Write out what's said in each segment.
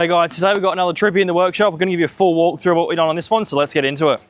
Hey guys, today we've got another Troopy in the workshop. We're going to give you a full walkthrough of what we've done on this one, so let's get into it.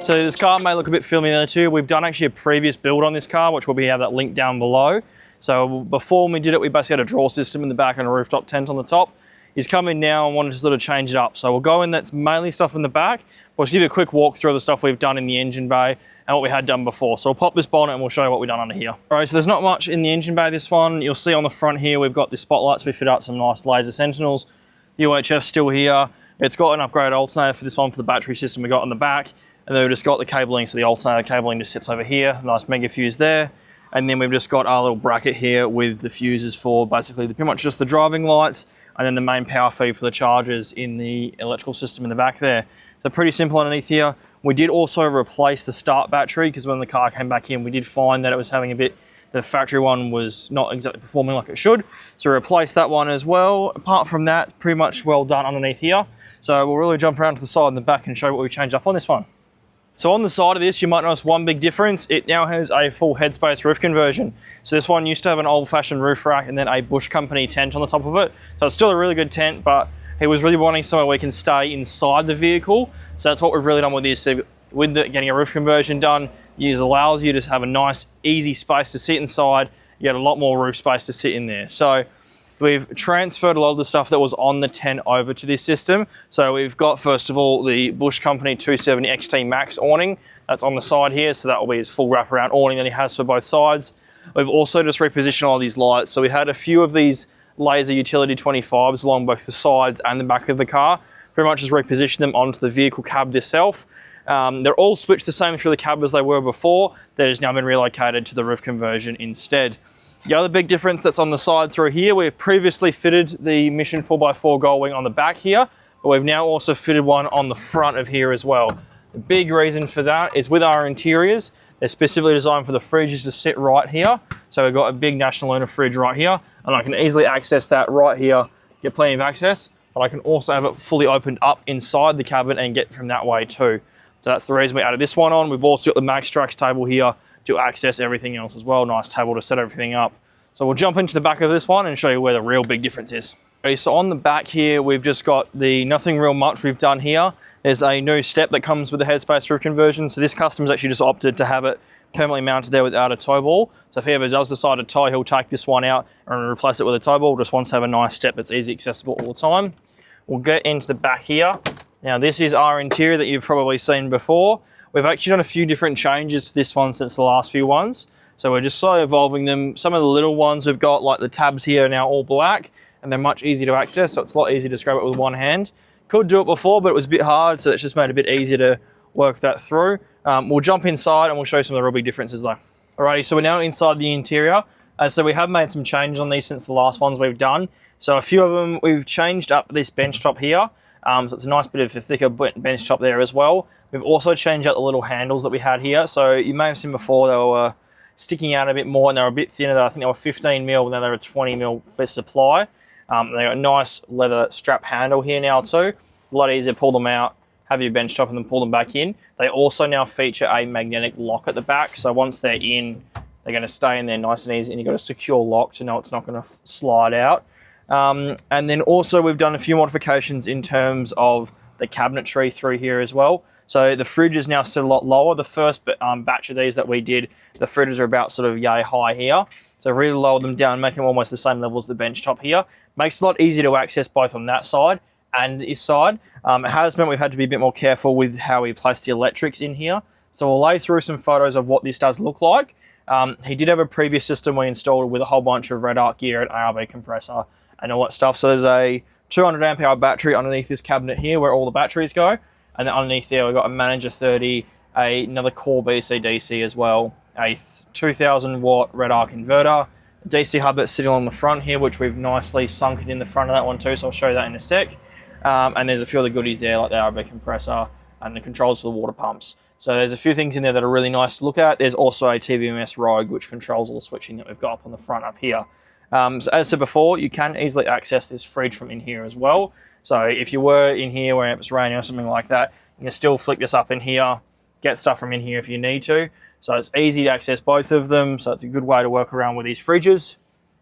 So this car may look a bit filmy there too. We've done actually a previous build on this car, which will be have that link down below. So before when we did it, we basically had a draw system in the back and a rooftop tent on the top. He's come in now and wanted to sort of change it up. So we'll go in, that's mainly stuff in the back. We'll just give you a quick walkthrough of the stuff we've done in the engine bay and what we had done before. So we'll pop this bonnet and we'll show you what we've done under here. All right, so there's not much in the engine bay this one. You'll see on the front here, we've got the spotlights. We fit out some nice laser Sentinels. The UHF's still here. It's got an upgraded alternator for this one for the battery system we got on the back. And then we've just got the cabling, so the alternator cabling just sits over here, nice mega fuse there. And then we've just got our little bracket here with the fuses for basically pretty much just the driving lights, and then the main power feed for the chargers in the electrical system in the back there. So pretty simple underneath here. We did also replace the start battery, because when the car came back in, we did find that it was having a bit, the factory one was not exactly performing like it should. So we replaced that one as well. Apart from that, pretty much well done underneath here. So we'll really jump around to the side and the back and show you what we changed up on this one. So on the side of this, you might notice one big difference. It now has a full Headspace roof conversion. So this one used to have an old-fashioned roof rack and then a Bush Company tent on the top of it. So it's still a really good tent, but he was really wanting somewhere where we can stay inside the vehicle. So that's what we've really done with this. So with getting a roof conversion done, it allows you to have a nice, easy space to sit inside. You get a lot more roof space to sit in there. So we've transferred a lot of the stuff that was on the tent over to this system. So we've got, first of all, the Bush Company 270 XT Max awning. That's on the side here, so that will be his full wraparound awning that he has for both sides. We've also just repositioned all these lights. So we had a few of these laser utility 25s along both the sides and the back of the car. Pretty much just repositioned them onto the vehicle cab itself. They're all switched the same through the cab as they were before. They've just now been relocated to the roof conversion instead. The other big difference that's on the side through here, we've previously fitted the Mission 4x4 gull wing on the back here, but we've now also fitted one on the front of here as well. The big reason for that is with our interiors, they're specifically designed for the fridges to sit right here. So we've got a big National Luna fridge right here, and I can easily access that right here, get plenty of access, but I can also have it fully opened up inside the cabin and get from that way too. So that's the reason we added this one on. We've also got the Max Trax table here to access everything else as well. Nice table to set everything up. So we'll jump into the back of this one and show you where the real big difference is. Okay, so on the back here, we've just got the nothing real much we've done here. There's a new step that comes with the Headspace roof conversion. So this customer's actually just opted to have it permanently mounted there without a tow ball. So if he ever does decide to tow, he'll take this one out and replace it with a tow ball. Just wants to have a nice step that's easy accessible all the time. We'll get into the back here. Now this is our interior that you've probably seen before. We've actually done a few different changes to this one since the last few ones. So we're just slowly evolving them. Some of the little ones we've got, like the tabs here, are now all black, and they're much easier to access, so it's a lot easier to scrub it with one hand. Could do it before, but it was a bit hard, so it's just made it a bit easier to work that through. We'll jump inside and we'll show you some of the real big differences though. Alrighty, so we're now inside the interior. So we have made some changes on these since the last ones we've done. So a few of them, we've changed up this bench top here. So it's a nice bit of a thicker bench top there as well. We've also changed out the little handles that we had here. So you may have seen before they were sticking out a bit more and they were a bit thinner. I think they were 15 mil and then they were 20 mil best supply. They got a nice leather strap handle here now too. A lot easier to pull them out, have your bench top and then pull them back in. They also now feature a magnetic lock at the back. So once they're in, they're going to stay in there nice and easy, and you've got a secure lock to know it's not going to slide out. And then also we've done a few modifications in terms of the cabinetry through here as well. So the fridge is now still a lot lower. The first batch of these that we did, the fridges are about sort of yay high here. So really lower them down, make them almost the same level as the bench top here. Makes it a lot easier to access both on that side and this side. It has meant we've had to be a bit more careful with how we place the electrics in here. So we'll lay through some photos of what this does look like. He did have a previous system we installed with a whole bunch of Redarc gear and ARB compressor and all that stuff. So there's a 200 amp hour battery underneath this cabinet here where all the batteries go. And then underneath there, we've got a Manager 30, another core BC-DC as well, a 2000 watt Redarc inverter, a DC hub that's sitting on the front here, which we've nicely sunken in the front of that one too, so I'll show you that in a sec. And there's a few other goodies there, like the RB compressor and the controls for the water pumps. So there's a few things in there that are really nice to look at. There's also a TVMS Rogue, which controls all the switching that we've got up on the front up here. So as I said before, you can easily access this fridge from in here as well. So if you were in here where it's raining or something like that, you can still flick this up in here, get stuff from in here if you need to. So it's easy to access both of them. So it's a good way to work around with these fridges.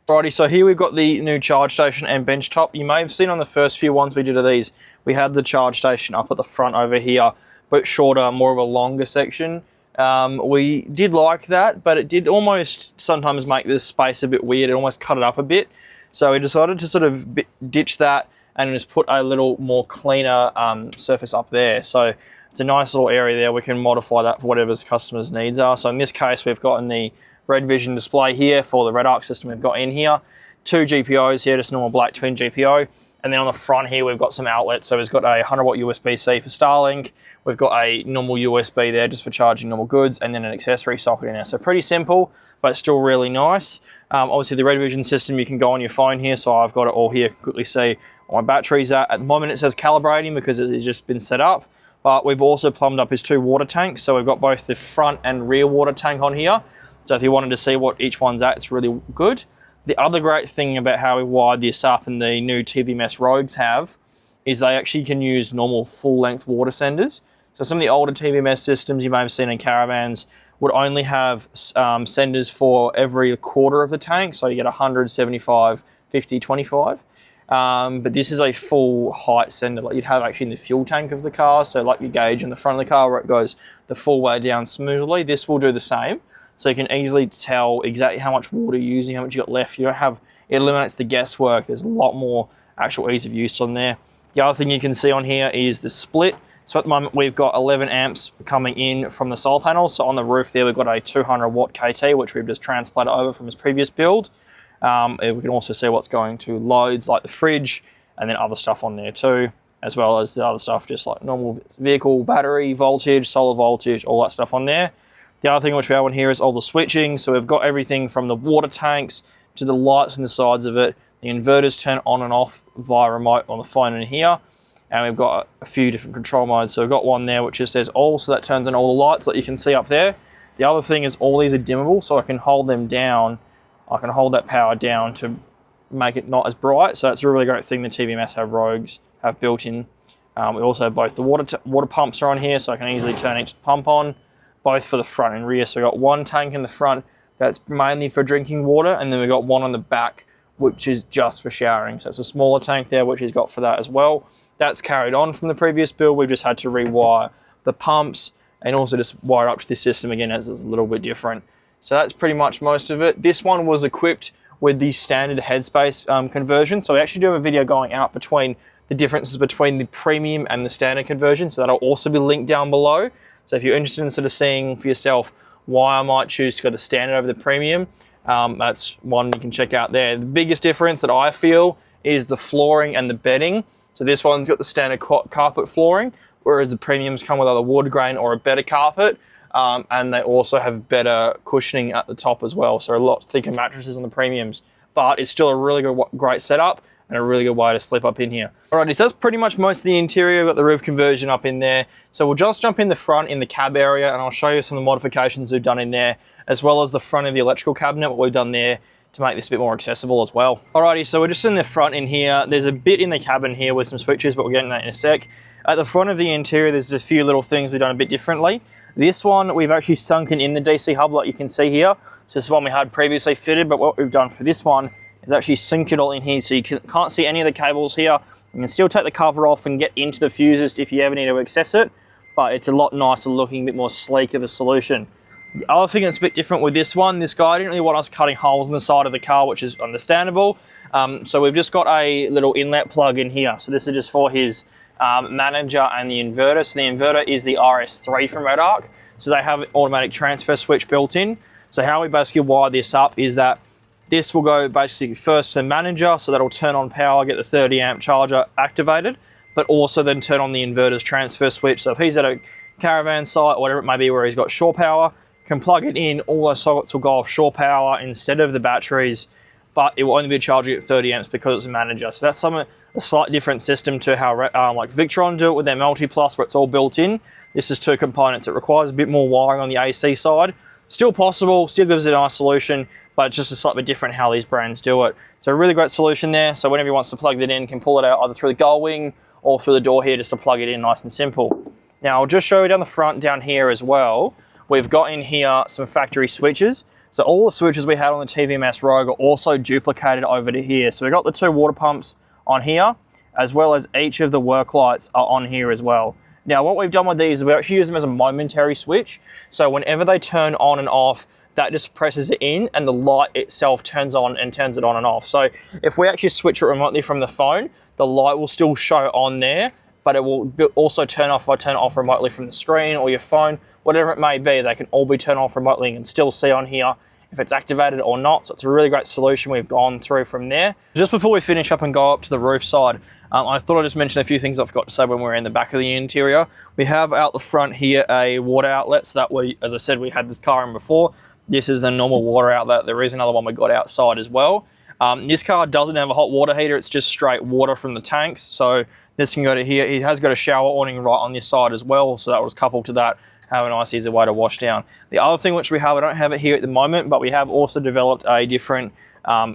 Alrighty, so here we've got the new charge station and bench top. You may have seen on the first few ones we did of these, we had the charge station up at the front over here, but shorter, more of a longer section. We did like that, but it did almost sometimes make this space a bit weird. It almost cut it up a bit. So we decided to sort of ditch that and just put a little more cleaner surface up there. So it's a nice little area there. We can modify that for whatever the customer's needs are. So in this case, we've got in the RedVision display here for the Redarc system we've got in here. 2 GPIOs here, just normal black twin GPIO. And then on the front here, we've got some outlets. So we've got a 100 watt USB-C for Starlink. We've got a normal USB there just for charging normal goods, and then an accessory socket in there. So pretty simple, but still really nice. Obviously the RedVision system, you can go on your phone here. So I've got it all here, quickly see where my battery's at. At the moment it says calibrating because it has just been set up. But we've also plumbed up his 2 water tanks. So we've got both the front and rear water tank on here. So if you wanted to see what each one's at, it's really good. The other great thing about how we wired this up and the new TVMS Rogues have is they actually can use normal full-length water senders. So some of the older TVMS systems you may have seen in caravans would only have senders for every quarter of the tank. So you get 100, 75, 50, 25. But this is a full height sender like you'd have actually in the fuel tank of the car. So like your gauge in the front of the car where it goes the full way down smoothly, this will do the same. So you can easily tell exactly how much water you're using, how much you got left. You don't have, it eliminates the guesswork. There's a lot more actual ease of use on there. The other thing you can see on here is the split. So at the moment we've got 11 amps coming in from the solar panel. So on the roof there we've got a 200 watt KT, which we've just transplanted over from his previous build. We can also see what's going to loads like the fridge and then other stuff on there too, as well as the other stuff just like normal vehicle battery voltage, solar voltage, all that stuff on there. The other thing which we have on here is all the switching. So we've got everything from the water tanks to the lights on the sides of it. The inverters turn on and off via remote on the phone in here. And we've got a few different control modes. So we've got one there which just says all, so that turns on all the lights that you can see up there. The other thing is all these are dimmable, so I can hold them down. I can hold that power down to make it not as bright. So that's a really great thing the TVMS Rogues have built in. We also have both the water pumps are on here, so I can easily turn each pump on, both for the front and rear. So we've got one tank in the front that's mainly for drinking water, and then we've got one on the back which is just for showering. So it's a smaller tank there which he's got for that as well. That's carried on from the previous build. We've just had to rewire the pumps and also just wire up to this system again as it's a little bit different. So that's pretty much most of it. This one was equipped with the standard Headspace conversion. So we actually do have a video going out between the differences between the premium and the standard conversion. So that'll also be linked down below. So if you're interested in sort of seeing for yourself why I might choose to go the standard over the premium, that's one you can check out there. The biggest difference that I feel is the flooring and the bedding. So this one's got the standard carpet flooring, whereas the premiums come with either wood grain or a better carpet. And they also have better cushioning at the top as well. So a lot thicker mattresses on the premiums, but it's still a really great setup and a really good way to sleep up in here. Alrighty, so that's pretty much most of the interior. We've got the roof conversion up in there. So we'll just jump in the front in the cab area and I'll show you some of the modifications we've done in there, as well as the front of the electrical cabinet, what we've done there to make this a bit more accessible as well. Alrighty, so we're just in the front in here. There's a bit in the cabin here with some switches, but we'll get into that in a sec. At the front of the interior, there's a few little things we've done a bit differently. This one, we've actually sunken in the DC hub like you can see here. So this is one we had previously fitted, but what we've done for this one is actually sink it all in here so you can't see any of the cables here. You can still take the cover off and get into the fuses if you ever need to access it, but it's a lot nicer looking, a bit more sleek of a solution. The other thing that's a bit different with this one, this guy didn't really want us cutting holes in the side of the car, which is understandable. So we've just got a little inlet plug in here. So this is just for his manager and the inverter. So the inverter is the RS3 from Redarc. So they have an automatic transfer switch built in. So how we basically wire this up is that this will go basically first to the manager, so that'll turn on power, get the 30 amp charger activated. but also then turn on the inverter's transfer switch. So if he's at a caravan site or whatever it may be where he's got shore power, can plug it in, all those sockets will go off shore power instead of the batteries, but it will only be charging at 30 amps because it's a manager. So that's a slightly different system to how like Victron do it with their Multi Plus, where it's all built in. This is 2 components. It requires a bit more wiring on the AC side. Still possible, still gives it a nice solution, but it's just a slightly different how these brands do it. So a really great solution there. So whenever he wants to plug that in, can pull it out either through the gull wing or through the door here just to plug it in nice and simple. Now I'll just show you down the front down here as well. We've got in here some factory switches. So all the switches we had on the TVMS Rogue are also duplicated over to here. So we've got the 2 water pumps on here, as well as each of the work lights are on here as well. Now what we've done with these is we actually use them as a momentary switch. So whenever they turn on and off, that just presses it in and the light itself turns on and turns it on and off. So if we actually switch it remotely from the phone, the light will still show on there, but it will also turn off if I turn it off remotely from the screen or your phone, whatever it may be. They can all be turned off remotely and still see on here if it's activated or not. So it's a really great solution we've gone through from there. Just before we finish up and go up to the roof side, I thought I'd just mention a few things I forgot to say when we were in the back of the interior. We have out the front here a water outlet, so that way, as I said, we had this car in before. This is the normal water outlet. There is another one we got outside as well. This car doesn't have a hot water heater, it's just straight water from the tanks. So this can go to here. It has got a shower awning right on this side as well, so that was coupled to that. Have a nice easy way to wash down. The other thing which we have, I don't have it here at the moment, but we have also developed a different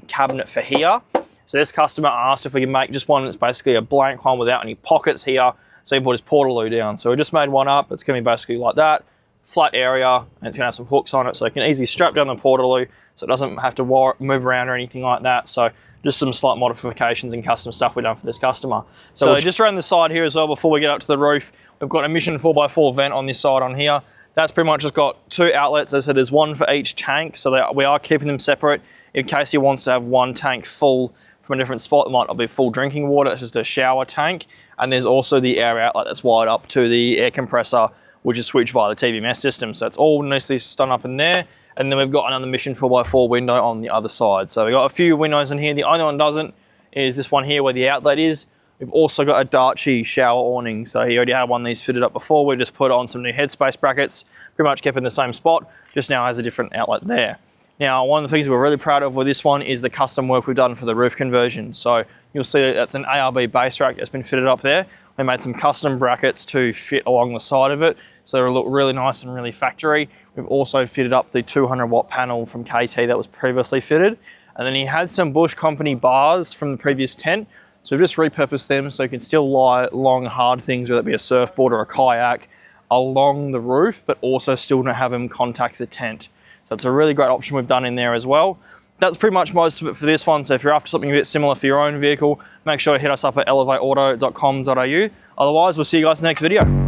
cabinet for here. So this customer asked if we can make just one that's basically a blank one without any pockets here, so he put his Port-a-Loo down. So we just made one up. It's going to be basically like that, flat area, and it's going to have some hooks on it, so it can easily strap down the Port-a-Loo, so it doesn't have to move around or anything like that. So just some slight modifications and custom stuff we've done for this customer. So just around the side here as well, before we get up to the roof, we've got a Mission 4x4 vent on this side on here. That's pretty much just got 2 outlets. As I said, there's one for each tank, so we are keeping them separate in case he wants to have one tank full from a different spot. It might not be full drinking water, it's just a shower tank. And there's also the air outlet that's wired up to the air compressor, which is switched via the TVMS system. So it's all nicely done up in there. And then we've got another Mission 4x4 window on the other side. So we've got a few windows in here. The only one doesn't is this one here where the outlet is. We've also got a Darchy shower awning. So he already had one of these fitted up before. We've just put on some new Headspace brackets, pretty much kept in the same spot, just now has a different outlet there. Now, one of the things we're really proud of with this one is the custom work we've done for the roof conversion. So you'll see that that's an ARB base rack that's been fitted up there. We made some custom brackets to fit along the side of it, so they look really nice and really factory. We've also fitted up the 200 watt panel from KT that was previously fitted. And then he had some Bush Company bars from the previous tent, so we've just repurposed them so you can still lie long hard things, whether it be a surfboard or a kayak, along the roof, but also still not have them contact the tent. So it's a really great option we've done in there as well. That's pretty much most of it for this one. So if you're after something a bit similar for your own vehicle, make sure you hit us up at elevateauto.com.au. Otherwise, we'll see you guys in the next video.